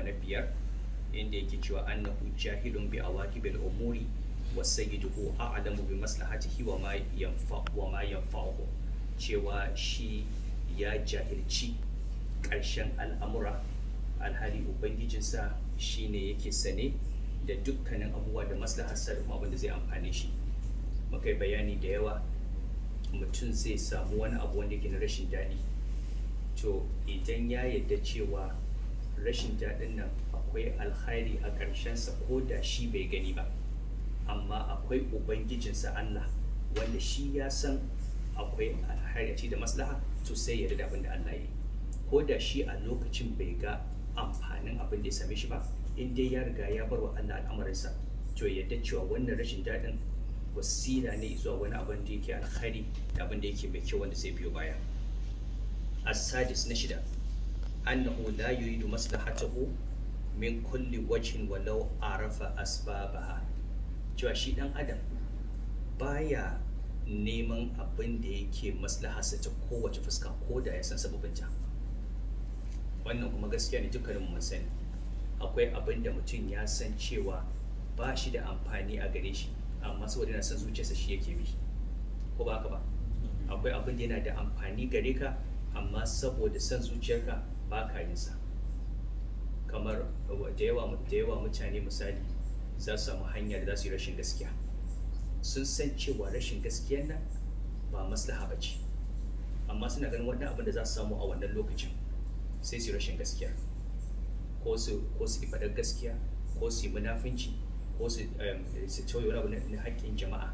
na biyar inda yake cewa annahu jahilun bi awaqibil umuri wa sayyiduhu a'lamu bi maslahatihi wa ma yanfa'uhu, cewa shi ya jahilci ƙarshen al'amura alhali ubangijinsa shine yake sane da dukkanin abubuwa da maslaharsa da kuma abin da zai amfane shi. Muka yi bayani da yawa, mutum zai samu wani abu wanda yake na rashin daɗi, to idan ya yarda cewa rashin daɗin nan akwai alkhairi a ƙarshensa ko da shi bai gani ba, amma akwai ubangijinsa Allah wanda shi ya san akwai alkhairi da maslaha, to sai ya da abin da Allah ya yi, ko da shi a lokacin bai ga amfanin abin da ya same shi ba, in dai ya riga ya bar wa Allah al'amarinsa, to ya yarda cewa wannan rashin daɗin wasila ne zuwa wani abin da yake alkhairi da abin da yake mai kyau wanda zai biyo baya. As-sadis na shida, annahu la yuridu maslahatahu min kulli wajhin walau arafa asbabaha, cewa shi dan adam baya neman abin da yake maslaharsa ta kowace fuska ko da ya san sababinta. Wannan kuma gaskiya ne, dukkanin mun sani akwai abin da mutum ya san cewa ba shi da amfani a gare shi, amma saboda yana son zuciyarsa shi yake bi, ko ba haka ba? Akwai abin da yana da amfani gare ka, amma saboda son zuciyarka ba ka yin sa. Kamar da yawa mutane misali za su samu hanya da za su yi rashin gaskiya, sun san cewa rashin gaskiyar nan ba maslaha ba ce, amma suna ganin wannan abin da za su samu a wannan lokacin sai su yi rashin gaskiya, ko su yi faɗar gaskiya, ko su yi munafunci, ko su tauye wani abu na haƙƙin jama'a,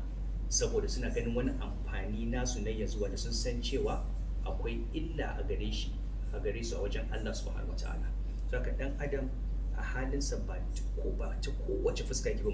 saboda suna ganin wani amfani nasu na yanzu wanda sun san cewa akwai illa a gare su a wajen Allah subhanahu wa ta'ala. Saka dan adam a halinsa ba ta kowace fuska yake ba